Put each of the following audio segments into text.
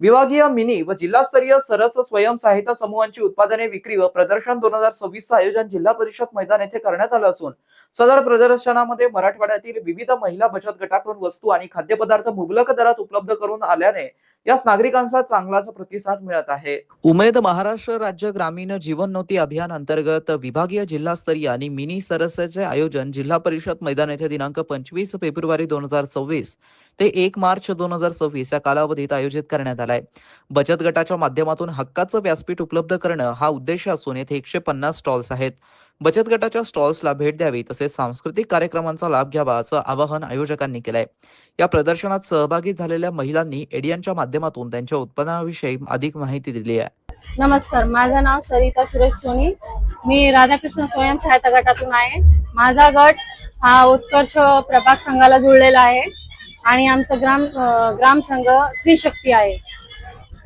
विभागीय मिनी व जिल्हास्तरीय सरस स्वयंसहायता समूहांची उत्पादने विक्री व प्रदर्शन 2026 आयोजन जिल्हा परिषद मैदान येथे करण्यात आलं असून सदर प्रदर्शनामध्ये मराठवाड्यातील विविध महिला बचत गटाकडून वस्तू आणि खाद्यपदार्थ मुबलक दरात उपलब्ध करून आल्याने यास नागरिकांचा चांगलाच प्रतिसाद मिळत आहे। उमेद महाराष्ट्र राज्य ग्रामीण जीवनोन्नती अभियान अंतर्गत विभागीय जिल्हास्तरीय आणि मिनी सरसचे आयोजन जिल्हा परिषद मैदान येथे दिनांक 25 फेब्रुवारी 2026 ते 1 मार्च 2026 या कालावधीत आयोजित करण्यात आलाय। बचत गटाच्या माध्यमातून हक्काचं व्यासपीठ उपलब्ध करणं हा उद्देश असून येथे 150 स्टॉल्स आहेत। बचत गटाच्या स्टॉल्सला भेट द्यावी तसेच सांस्कृतिक कार्यक्रमांचा लाभ घ्यावा असं आवाहन आयोजकांनी केलंय। या प्रदर्शनात सहभागी झालेल्या महिलांनी एडियाच्या माध्यमातून त्यांच्या उत्पन्नाविषयी अधिक माहिती दिली आहे। नमस्कार, माझं नाव सरिता सुरेश सोनी। मी राधाकृष्ण स्वयंसहायता गटातून आहे। माझा गट हा उत्कर्ष प्रभाग संघाला जुळलेला आहे आणि आमचा ग्राम संघ स्त्री शक्ती आहे।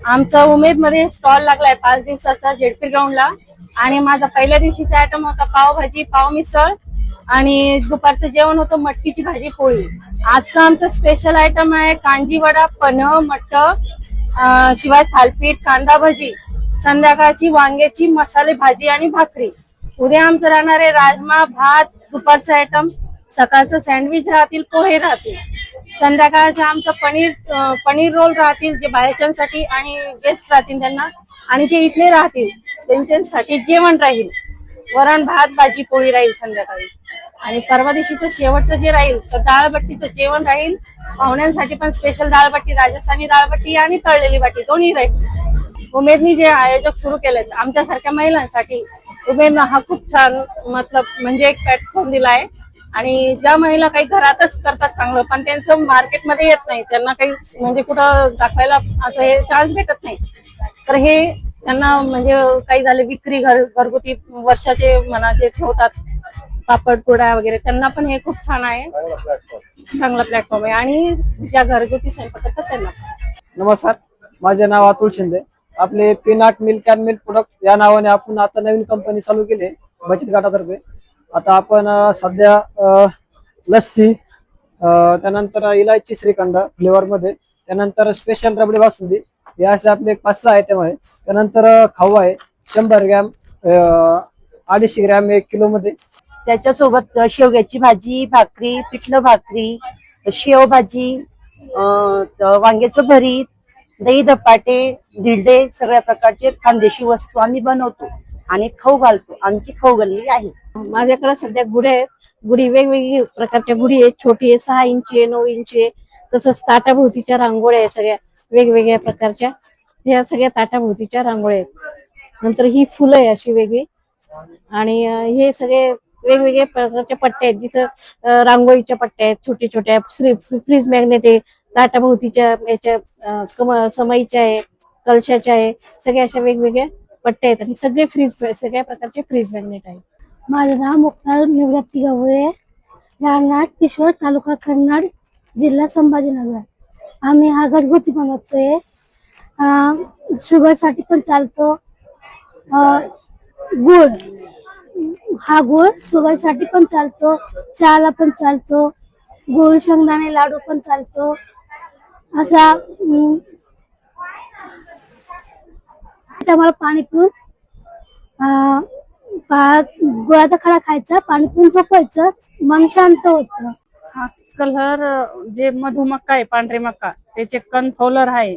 आमचा उमेद मध्ये स्टॉल लागलाय 5 दिवसाचा जेडपी ग्राउंडला आणि माझा पहिल्या दिवशीचा आयटम होता पावभाजी, पाव मिसळ आणि दुपारचं जेवण होतं मटकीची भाजी पोळी। आजचा आमचा स्पेशल आयटम आहे कांजी वडा, पन्ह, मटक, शिवाय थालपीठ, कांदा भजी, संध्याकाळची वांग्याची मसाले भाजी आणि भाकरी। उद्या आमचं राहणार आहे राजमा भात, दुपारचं आयटम, सकाळचं सँडविच राहतील, पोहे राहतील, संध्याकाळचं आमचं पनीर रोल राहतील जे बाहेरच्यांसाठी आणि गेस्ट राहतील त्यांना, आणि जे इथले राहतील त्यांच्यासाठी जेवण राहील, वरण भात भाजी पोळी राहील संध्याकाळी। आणि परवा दिवशीचं शेवटचं जे राहील तर डाळबट्टीचं जेवण राहील। पाहुण्यांसाठी पण स्पेशल डाळबट्टी, राजस्थानी डाळबट्टी आणि तळलेली बाटी दोन्ही राहील। उमेदनी जे आयोजक सुरू केलेत आमच्यासारख्या महिलांसाठी, उमेदनं हा खूप छान म्हणजे एक प्लॅटफॉर्म दिला आहे। आणि ज्या महिला काही घरातच करतात चांगलं पण त्यांचं मार्केटमध्ये येत नाही, त्यांना काही म्हणजे कुठं दाखवायला असं हे चान्स भेटत नाही, तर हे त्यांना म्हणजे काही झाले विक्री घरगुती वर्षाचे मनाचे ठेवतात पापड पोळ्या वगैरे, त्यांना पण हे खूप छान आहे, चांगला प्लॅटफॉर्म आहे। आणि ज्या घरगुती स्वयंपाक करतात त्यांना। नमस्कार, माझे नाव अतुल शिंदे। आपले peanut milk and milk product या नावाने आपण आता नवीन कंपनी चालू केली बचत गटातर्फे। आता आपण सध्या लस्सी, त्यानंतर इलायची श्रीखंड फ्लेवर मध्ये, त्यानंतर स्पेशल रबडी बासुंदी, हे असे आपले 5-6 आयटम आहे। त्यानंतर खाऊ आहे 100 ग्रॅम, 250 ग्रॅम 1 किलो मध्ये। त्याच्यासोबत शेवग्याची भाजी, भाकरी, पिठलं भाकरी, शेव भाजी, वांग्याचं भरीत, दही धपाटे, धिरडे, सगळ्या प्रकारचे खानदेशी वस्तू आम्ही बनवतो आणि खाऊ घालतो। आमची खाऊ गल्ली आहे। माझ्याकडे सध्या गुढे आहेत। गुढी वेगवेगळी प्रकारच्या गुढी आहेत, छोटी आहे 6 इंची, 9 इंची, तसंच ताटाभोवतीच्या रांगोळ्या आहे सगळ्या वेगवेगळ्या प्रकारच्या, ह्या सगळ्या ताटाभोवतीच्या रांगोळ्या आहेत। नंतर ही फुलं आहे अशी वेगळी, आणि हे सगळे वेगवेगळ्या प्रकारच्या पट्ट्या आहेत, जिथं रांगोळीच्या पट्ट्या आहेत छोट्या छोट्या, फ्रीज मॅग्नेट आहे, ताटाभोवतीच्या याच्या समईच्या आहे, कलशाच्या आहे, सगळ्या अशा वेगवेगळ्या पट्ट्या आहेत आणि सगळ्या प्रकारचे फ्रीज मॅग्नेट आहेत। माझं नाव मुक्तार निवृत्ती गवळे, राहणार किशोर, तालुका कन्नड, जिल्हा संभाजीनगर। आम्ही हा घरगुती बनवतोय, शुगर साठी पण चालतो। गुळ, हा गुळ शुगर साठी पण चालतो, चहाला पण चालतो, गुळ शेंगदाणे लाडू पण चालतो। असा आम्हाला पाणी पिऊन गुळाचा खडा खायचा, पाणी पिऊन झोपायचं, मन शांत होतं। हा कलर जे मधुमक्का आहे, पांढरे मक्का, त्याचे कनफॉलर आहे,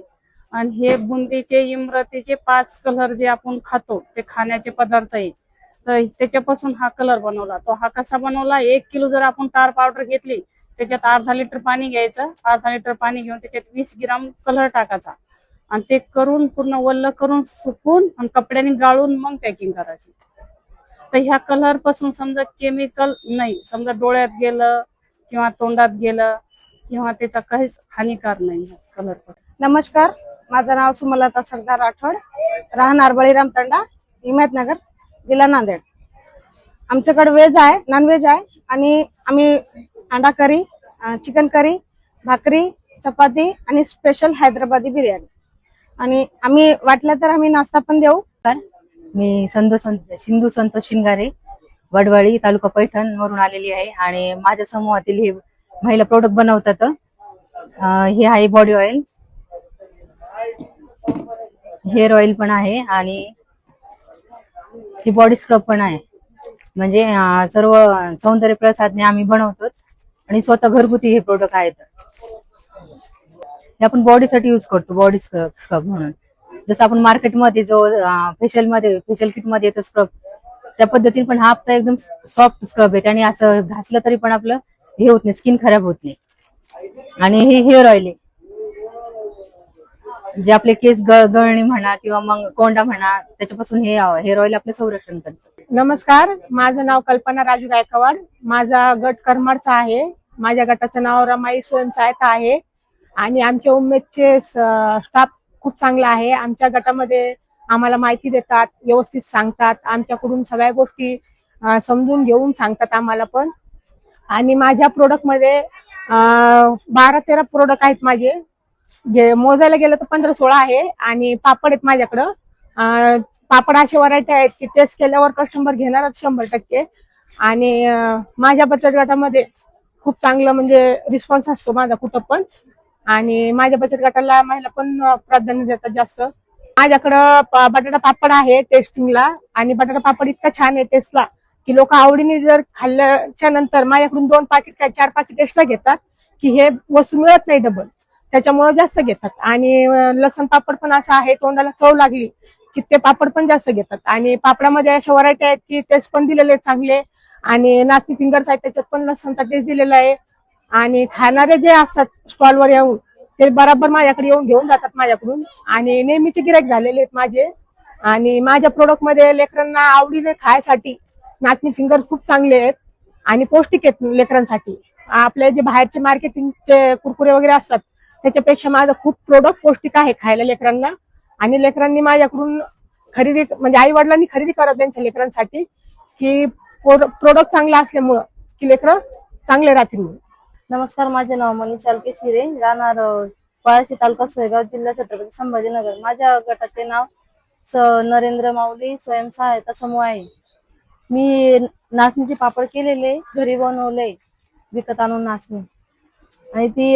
आणि हे बुंदीचे, इमरतीचे 5 कलर जे आपण खातो ते खाण्याचे पदार्थ आहे, तर त्याच्यापासून हा कलर बनवला। तो हा कसा बनवला, 1 किलो जर आपण तार पावडर घेतली त्याच्यात अर्धा लिटर पाणी घ्यायचं, अर्धा लिटर पाणी घेऊन त्याच्यात 20 ग्राम कलर टाकायचा आणि ते करून पूर्ण वल्ल करून सुकून आणि कपड्याने गाळून मग पॅकिंग करायची। तर ह्या कलर पासून समजा केमिकल नाही, समजा डोळ्यात गेलं किंवा तोंडात गेलं किंवा त्याचा काहीच हानिकार नाही कलर पासून। नमस्कार, माझं नाव सुमलता सरदार राठोड, राहणार बळीराम तंडा, हिमायतनगर, जिल्हा नांदेड। आमच्याकडे व्हेज आहे, नॉन व्हेज आहे, आणि आम्ही अंडा करी, चिकन करी, भाकरी, चपाती आणि स्पेशल हैदराबादी बिर्याणी, आणि आम्ही वाटलं तर आम्ही नाश्ता पण देऊ। मी सिंधू संतोष शिंगारे, वडवाडी, तालुका पैठण वरून आलेली आहे आणि माझ्या समूहातील हे महिला प्रोडक्ट बनवतात। हे आहे बॉडी ऑइल, हेअर ऑइल पण आहे आणि ही बॉडी स्क्रब पण आहे. म्हणजे सर्व सौंदर्य प्रसाधने आम्ही बनवतो आणि स्वतः घरगुती हे प्रोडक्ट आहेत. हे आपण बॉडीसाठी यूज करतो, बॉडी स्क्रब म्हणून. जसं आपण मार्केटमध्ये जो फेशियल किट मध्ये येतो स्क्रब, त्या पद्धतीने पण हा आपला एकदम सॉफ्ट स्क्रब आहे आणि असं घासलं तरी पण आपलं हे होत नाही, स्किन खराब होत नाही. आणि हे हेअर ऑइल आहे जे आपले केस गळणी म्हणा किंवा मग कोंडा म्हणा त्याच्यापासून हे हेअर ऑइल आपले संरक्षण करतं. नमस्कार, माझं नाव कल्पना राजू गायकवाड. माझा गट करमाडचा आहे. माझ्या गटाचं नाव रमाई स्वयंसहायता आहे आणि आमच्या उमेदचे स्टाफ खूप चांगला आहे. आमच्या गटामध्ये आम्हाला माहिती देतात, व्यवस्थित सांगतात, आमच्याकडून सगळ्या गोष्टी समजून घेऊन सांगतात आम्हाला पण. आणि माझ्या प्रोडक्टमध्ये 12-13 प्रोडक्ट आहेत माझे. मोजायला गेलं तर 15-16 आहे. आणि पापड आहेत माझ्याकडं. पापड असे व्हरायटी आहेत की टेस्ट केल्यावर कस्टमर घेणारच 100%. आणि माझ्या बचत गटामध्ये खूप चांगलं म्हणजे रिस्पॉन्स असतो माझा कुठं पण. आणि माझ्या बचत गटाला महिला पण प्राधान्य देतात जास्त. माझ्याकडं बटाटा पापड आहे टेस्टिंगला. आणि बटाटा पापड इतका छान आहे टेस्टला की लोक आवडीने जर खाल्ल्याच्या नंतर माझ्याकडून 2 पाकिट काय 4 पाकिट टेस्टला घेतात की हे वस्तू मिळत नाही डबल, त्याच्यामुळे जास्त घेतात. आणि लसण पापड पण असं आहे, तोंडाला चव लागली की ते पापड पण जास्त घेतात. आणि पापडामध्ये अशा व्हरायटी आहेत की टेस्ट पण दिलेले आहेत चांगले. आणि नाचणी फिंगर्स आहेत त्याच्यात पण लसणचा टेस्ट दिलेला आहे. आणि खाणारे जे असतात स्टॉलवर येऊन ते बराबर माझ्याकडे येऊन घेऊन जातात माझ्याकडून. आणि नेहमीचे गिराईक झालेले आहेत माझे. आणि माझ्या प्रोडक्टमध्ये लेकरांना आवडीने खायसाठी नाचणी फिंगर्स खूप चांगले आहेत आणि पौष्टिक आहेत लेकरांसाठी. आपले जे बाहेरचे मार्केटिंगचे कुरकुरे वगैरे असतात त्याच्यापेक्षा माझं खूप प्रोडक्ट पौष्टिक आहे खायला लेकरांना. आणि लेकरांनी माझ्याकडून खरेदी म्हणजे आई वडिलांनी खरेदी करत त्यांच्या लेकरांसाठी की प्रोडक्ट चांगला असल्यामुळं की लेकरं चांगले राहतील. नमस्कार, माझे नाव मनीषा अलके शिरे, राहणार पळाशी, तालुका सोयगाव, जिल्हा छत्रपती संभाजीनगर. माझ्या गटाचे नाव नरेंद्र माऊली स्वयंसहायता समूह आहे. मी नाचणीचे पापड केलेले, घरी बनवले विकत आणून नाचणी. आणि ती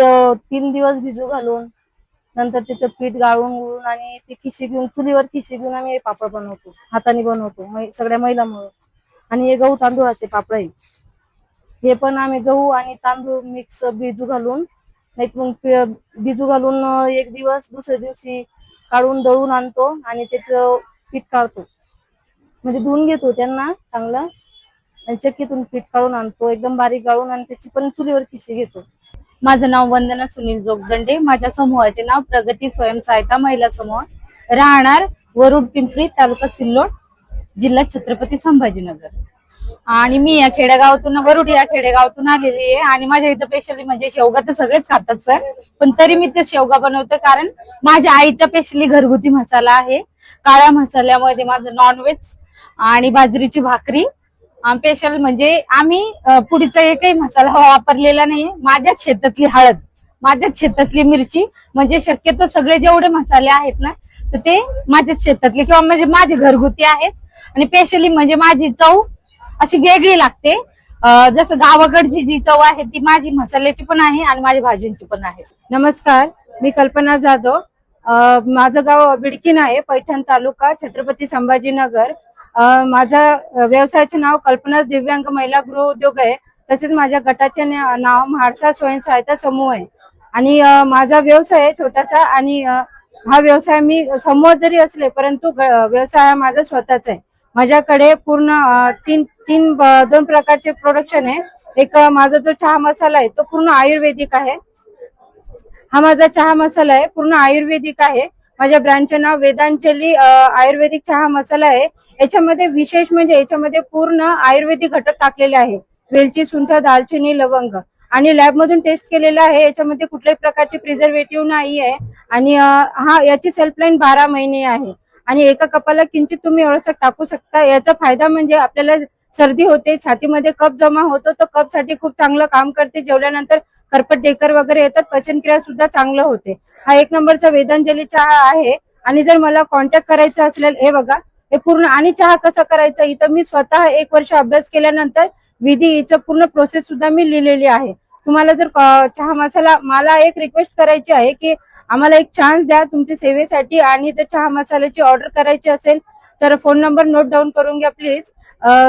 3 दिवस भिजू घालून नंतर त्याचं पीठ गाळून गुळून आणि ती खिशी घेऊन चुलीवर खिशी घेऊन आम्ही हे पापड बनवतो, हाताने बनवतो सगळ्या महिला मिळून. आणि हे गहू तांदूळाचे पापड आहे. हे पण आम्ही गहू आणि तांदूळ मिक्स भिजू घालून भिजू घालून 1 दिवस, दुसऱ्या दिवशी काढून दळून आणतो आणि त्याचं पीठ काढतो. म्हणजे धुवून घेतो त्यांना चांगलं आणि चक्कीतून पीठ काढून आणतो, एकदम बारीक गाळून. आणि त्याची पण चुलीवर खिशी घेतो. माझं नाव वंदना सुनील जोगदंडे. माझ्या समूहाचे नाव प्रगती स्वयंसहायता महिला समूह, राहणार वरुड पिंपरी, तालुका सिल्लोड, जिल्हा छत्रपती संभाजीनगर. आणि मी या खेडेगावातून, वरुड या खेडेगावातून आलेली आहे. आणि माझ्या इथं स्पेशली म्हणजे शेवगा तर सगळेच खातात सर, पण तरी मी ते शेवगा बनवते कारण माझ्या आईचा स्पेशली घरगुती मसाला आहे. काळ्या मसाल्यामध्ये माझं नॉनव्हेज आणि बाजरीची भाकरी स्पेशल. म्हणजे आम्ही पुढीचा एकही मसाला वापरलेला नाही. माझ्याच शेतातली हळद, माझ्याच शेतातली मिरची, म्हणजे शक्यतो सगळे जेवढे मसाले आहेत ना तर ते माझ्याच शेतातले किंवा म्हणजे माझे घरगुती आहेत. आणि स्पेशली म्हणजे माझी चव अशी वेगळी लागते. जसं गावाकडची जी चव आहे ती माझी मसाल्याची पण आहे आणि माझ्या भाजींची पण आहे. नमस्कार, मी कल्पना जाधव. माझं गाव बिडकीन आहे, पैठण तालुका, छत्रपती संभाजीनगर. माझा व्यवसायाचे नाव कल्पना दिव्यांग महिला गृह उद्योग आहे. तसेच माझ्या गटाचे नाव म्हाडसा स्वयंसहायता समूह आहे. आणि माझा व्यवसाय आहे छोटासा. आणि हा व्यवसाय मी समूह जरी असले परंतु व्यवसाय हा माझा स्वतःचा आहे. माझ्याकडे पूर्ण 2 प्रकारचे प्रोडक्शन आहे. एक माझा जो चहा मसाला आहे तो पूर्ण आयुर्वेदिक आहे. हा माझा चहा मसाला आहे, पूर्ण आयुर्वेदिक आहे. माझ्या ब्रँडचे नाव वेदांजली आयुर्वेदिक चहा मसाला आहे. याच्यामध्ये विशेष म्हणजे याच्यामध्ये पूर्ण आयुर्वेदिक घटक टाकलेले आहे. वेलची, सुंठ, दालचिनी, लवंग. आणि लॅब मधून टेस्ट केलेला आहे. याच्यामध्ये कुठल्याही प्रकारचे प्रिझर्वेटिव्ह नाही आहे. आणि याची सेल्फलाईन 12 महिने आहे. आणि एका कपाला किंचित तुम्ही एवढंसं टाकू शकता. याचा फायदा म्हणजे आपल्याला सर्दी होते, छातीमध्ये कफ जमा होतो, तो कफ साठी खूप चांगलं काम करते. जेवल्यानंतर करपट डेकर वगैरे येतात, पचनक्रिया सुद्धा चांगलं होते. हा 1 नंबरचा वेदांजली चहा आहे. आणि जर मला कॉन्टॅक्ट करायचा असेल, हे बघा हे पूर्ण. आणि चहा कसा करायचा इथं मी स्वतः 1 वर्ष अभ्यास केल्यानंतर विधी हिचं पूर्ण प्रोसेस सुद्धा मी लिहिलेली आहे. तुम्हाला जर चहा मसाला, मला एक रिक्वेस्ट करायची आहे की आम्हाला एक चान्स द्या तुमच्या सेवेसाठी. आणि जर चहा मसाल्याची ऑर्डर करायची असेल तर फोन नंबर नोट डाऊन करून घ्या प्लीज.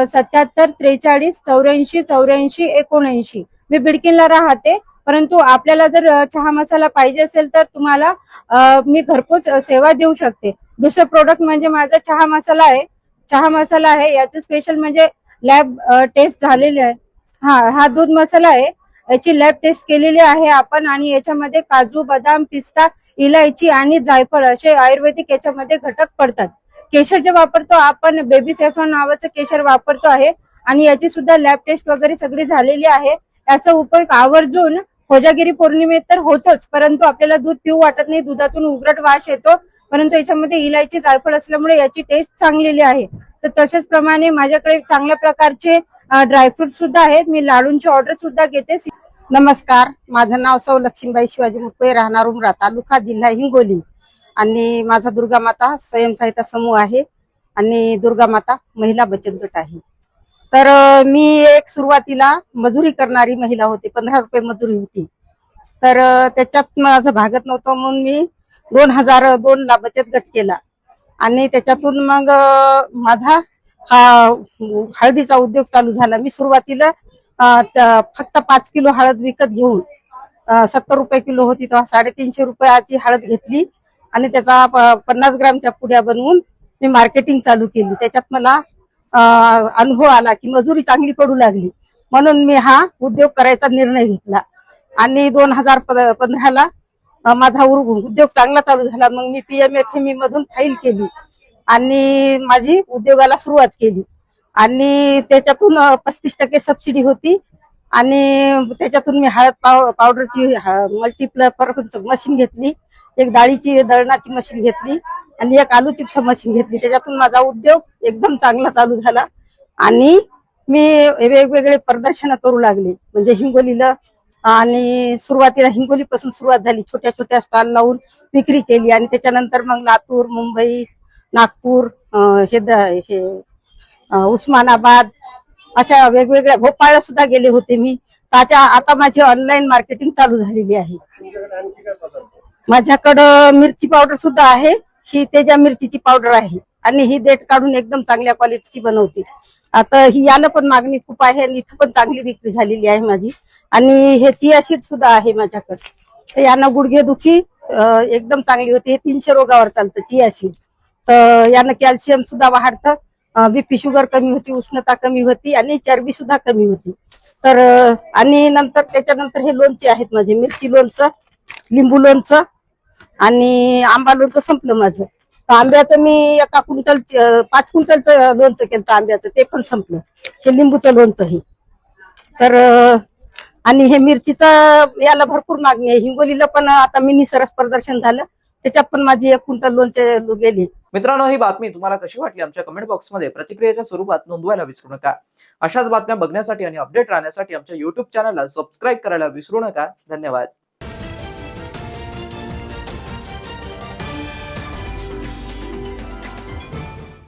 77 43 84 84 79. मी बिडकीनला राहते, परंतु आपल्याला जर चहा मसाला पाहिजे असेल तर तुम्हाला मी घरपोच सेवा देऊ शकते. दुसरं प्रोडक्ट म्हणजे माझा चहा मसाला आहे. याचं स्पेशल म्हणजे लॅब टेस्ट झालेली आहे. हा दूध मसाला आहे, याची लॅब टेस्ट केलेली आहे आपण. आणि याच्यामध्ये काजू, बदाम, पिस्ता, इलायची आणि जायफळ असे आयुर्वेदिक याच्यामध्ये घटक पडतात. केशर जे वापरतो आपण, बेबी सॅफ्रॉन नावाचं केशर वापरतो आहे. आणि याची सुद्धा लॅब टेस्ट वगैरे सगळी झालेली आहे. याचा उपयोग आवर्जून कोजागिरी पौर्णिमेत तर होतोच, परंतु आपल्याला दूध पिऊ वाटत नाही, दुधातून उग्रट वास येतो, परंतु याच्यामध्ये इलायची, जायफळ असल्यामुळे याची टेस्ट चांगलेली आहे. तर तशाच प्रमाणे माझ्याकडे चांगल्या प्रकारचे ड्रायफ्रूट सुद्धा आहेत. मी लाडूंची ऑर्डर सुद्धा घेते. नमस्कार, माझं नाव सौ लक्ष्मीबाई शिवाजी मुकळे, राहणार उमरा, तालुका जिल्हा हिंगोली. आणि माझा दुर्गामाता स्वयंसहायता समूह आहे आणि दुर्गामाता महिला बचत गट आहे. तर मी एक सुरुवातीला मजुरी करणारी महिला होती, 15 रुपये मजुरी होती. तर त्याच्यात माझं भागत नव्हतं म्हणून मी 2002 ला बचत गट केला. आणि त्याच्यातून मग माझा हा हळदीचा उद्योग चालू झाला. मी सुरुवातीला फक्त 5 किलो हळद विकत घेऊन 70 रुपये किलो होती, तेव्हा 350 रुपयाची हळद घेतली आणि त्याचा 50 ग्रामच्या पुड्या बनवून मी मार्केटिंग चालू केली. त्याच्यात मला अनुभव आला की मजुरी चांगली पडू लागली, म्हणून मी हा उद्योग करायचा निर्णय घेतला. आणि 2015 ला माझा उद्योग चांगला चालू झाला. मग मी PMFME मधून फाईल केली आणि माझी उद्योगाला सुरुवात केली. आणि त्याच्यातून 35% सबसिडी होती. आणि त्याच्यातून मी हळद पावडरची मल्टीपर्पज मशीन घेतली, एक डाळीची दळणाची मशीन घेतली आणि एक आलू चिप्स मशीन घेतली. त्याच्यातून माझा उद्योग एकदम चांगला चालू झाला. आणि मी वेगवेगळे प्रदर्शन करू लागले, म्हणजे हिंगोलीला. आणि सुरुवातीला हिंगोली पासून सुरुवात झाली, छोट्या छोट्या स्टॉल लावून विक्री केली. आणि त्याच्यानंतर मग लातूर, मुंबई, नागपूर, उस्मानाबाद अशा वेगवेगळ्या, भोपाळला सुद्धा गेले होते मी. आता माझी ऑनलाईन मार्केटिंग चालू झालेली आहे. माझ्याकडं मिरची पावडर सुद्धा आहे, ही तेजा मिरचीची पावडर आहे. आणि ही देठ काढून एकदम चांगल्या क्वालिटीची बनवते. आता ही याला पण मागणी खूप आहे आणि इथं पण चांगली विक्री झालेली आहे माझी. आणि हे चिया सीड सुद्धा आहे माझ्याकडे. तर यानं गुडघेदुखी एकदम चांगली होती. हे 300 रोगावर चालतं चिया सीड. तर यानं कॅल्शियम सुद्धा वाढतं, BP शुगर कमी होती, उष्णता कमी होती आणि चरबी सुद्धा कमी होती. तर आणि नंतर त्याच्यानंतर हे लोणचे आहेत माझे, मिरची लोणचं, लिंबू लोणचं आणि आंबा लोणचं संपलं माझं. तर आंब्याचं मी 5 क्विंटलचं लोणचं केलं आंब्याचं, ते पण संपलं. हे लिंबूचं लोणचंही. तर आणि हे मिरचीचं याला भरपूर मागणी आहे. हिंगोलीला पण आता मिनी सरस प्रदर्शन झालं, त्याच्यात पण माझी 1 क्विंटल लोणचे गेले. मित्रांनो, ही बातमी तुम्हाला कशी वाटली आमच्या कमेंट बॉक्समध्ये प्रतिक्रियेच्या स्वरूपात नोंदवायला विसरू नका. अशाच बातम्या बघण्यासाठी आणि अपडेट राहण्यासाठी आमच्या YouTube चॅनलला सबस्क्राईब करायला विसरू नका. धन्यवाद.